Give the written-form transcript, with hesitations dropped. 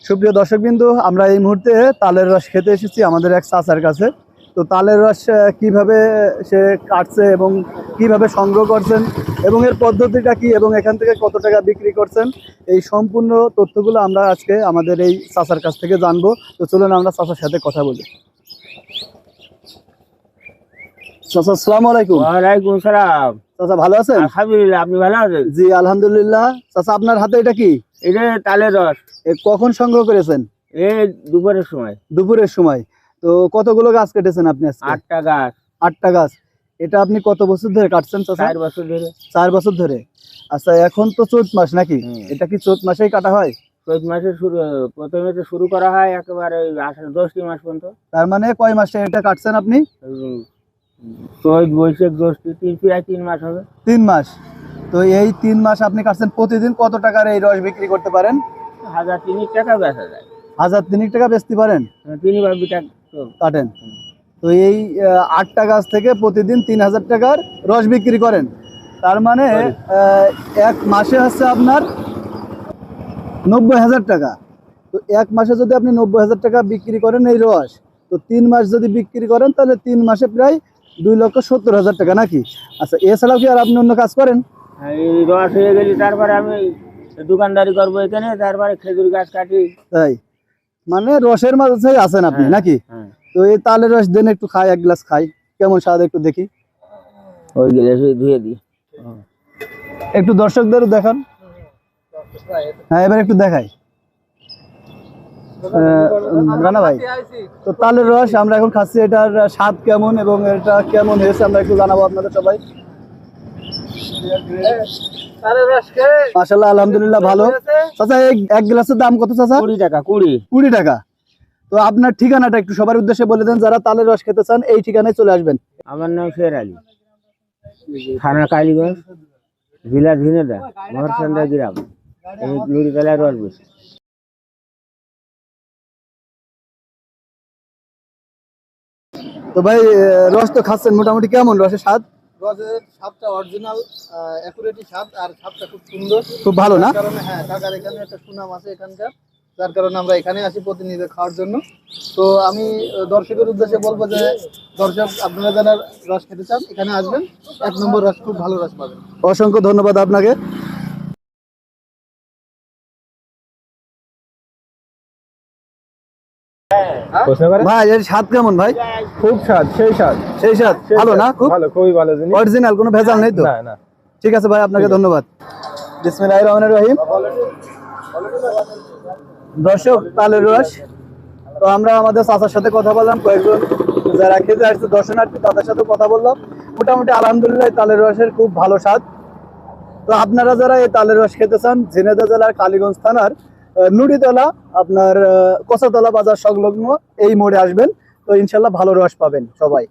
সুপ্রিয় দর্শকবৃন্দু, আমরা এই মুহূর্তে তালের রস খেতে এসেছি আমাদের এক চাচার কাছে। তো তালের রস কিভাবে সে কাটছে এবং কিভাবে সংগ্রহ করছেন এবং এর পদ্ধতিটা কি এবং এখান থেকে কত টাকা বিক্রি করছেন, এই সম্পূর্ণ তথ্যগুলো আমরা আজকে আমাদের এই চাচার কাছ থেকে জানবো। তো চলুন আমরা চাচার সাথে কথা বলি। চাচা, আসসালামু আলাইকুম। ওয়ালাইকুম সালাম। চাচা ভালো আছেন? আলহামদুলিল্লাহ, আপনি ভালো আছেন? জি আলহামদুলিল্লাহ। চাচা, আপনার হাতে এটা কি? এটা তালের রস। কখন সংগ্রহ করেছেন? এই দুপুরের সময়। দুপুরের সময়। তো কতগুলো গাছ কেটেছেন আপনি আজকে? 8টা গাছ। 8টা গাছ। এটা আপনি কত বছর ধরে কাটছেন চাচা? 4 বছর ধরে। 4 বছর ধরে। আচ্ছা, এখন তো চৈত মাস নাকি? এটা কি চৈত মাসেই কাটা হয়? চৈত মাসে প্রথমে তো শুরু করা হয় একেবারে আষাঢ় 10টি মাস পর্যন্ত। তার মানে কয় মাসে এটা কাটছেন আপনি? চৈত বৈশাখ জ্যৈষ্ঠ প্রায় 3 মাস হবে। 3 মাস। তো এই 3 মাস আপনি কাটছেন। প্রতিদিন কত টাকার এই রস বিক্রি করতে পারেন? 1003 টাকা বেচা যায়। 1003 টাকা বেচতে পারেন? 3 বার বিটা কাটেন। তো এই 8টা গাছ থেকে প্রতিদিন 3000 টাকার রস বিক্রি করেন। তার মানে এক মাসে হচ্ছে আপনার 90,000 টাকা। তো এক মাসে যদি আপনি 90,000 টাকা বিক্রি করেন এই রস, তো 3 মাস যদি বিক্রি করেন তাহলে 3 মাসে প্রায় 2,70,000 টাকা নাকি? আচ্ছা, এছাড়াও কি আর আপনি অন্য কাজ করেন? এই রস হয়ে গেলে তারপরে আমি দোকানদারি করবো এখানে, তারপরে খেজুর গাছ কাটি। তাই মানে রসের মাঝে আছেন আপনি নাকি? তো এই তালের রস দেন, একটু খাই, এক গ্লাস খাই, কেমন স্বাদ একটু দেখি। ওই গ্লাসে ধুয়ে দিই। একটু দর্শকদেরও দেখান। হ্যাঁ, এবার একটু দেখাই। রানা ভাই, তো তালের রস আমরা এখন খাচ্ছি, এটার স্বাদ কেমন এবং এটা কেমন হয়েছে আমরা একটু জানাবো আপনাদের সবাই। মাশাআল্লাহ, আলহামদুলিল্লাহ ভালো। চাচা, এক গ্লাসের দাম কত চাচা? 20 টাকা। 20 টাকা। তো আপনার ঠিকানাটা একটু সবার উদ্দেশ্যে বলে দেন, যারা তালের রস খেতে চান এই ঠিকানায় চলে আসবেন। আমার নাম শের আলী, থানা কালীগঞ্জ, জেলা ঝিনেদা, মহরসন্দা গ্রাম। এই নুরিতলায় রস বেশি। তো ভাই, রস তো খাচ্ছেন, মোটামুটি কেমন রসের স্বাদ? রসের স্বাদটা অরিজিনাল, অ্যাকুরেটই স্বাদ, আর স্বাদটা খুব সুন্দর, খুব ভালো না? কারণে হ্যাঁ, কাকার এখানে একটা সুনাম আছে এখানকার, যার কারণে আমরা এখানে আসি প্রতিনিয়ত খাওয়ার জন্য। তো আমি দর্শকের উদ্দেশ্যে বলবো যে দর্শক, আপনারা যারা রস খেতে চান এখানে আসবেন, 1 নম্বর রস, খুব ভালো রস পাবেন। অসংখ্য ধন্যবাদ আপনাকে। ভাই, এর স্বাদ কেমন ভাই? খুব স্বাদ, সেই স্বাদ। সেই স্বাদ ভালো না? খুব ভালো, খুবই ভালো জিনিস, অরিজিনাল, কোনো ভেজাল নেই তো? না না। ঠিক আছে ভাই, আপনাকে ধন্যবাদ। বিসমিল্লাহির রহমানির রহিম। দর্শক, তালের রস তো আমরা আমাদের চাচার সাথে কথা বললাম, কয়েকজন যারা খেতে আসছে দর্শনার্থী তাদের সাথে কথা বললাম। মোটামুটি আলহামদুলিল্লাহ তালের রসের খুব ভালো স্বাদ। তো আপনারা যারা এই তালের রস খেতে চান, ঝিনেদা জেলার কালীগঞ্জ থানার নুড়িতলা, আপনার কচাতলা বাজার সংলগ্ন এই মোড়ে আসবেন। তো ইনশাল্লাহ ভালো রস পাবেন সবাই।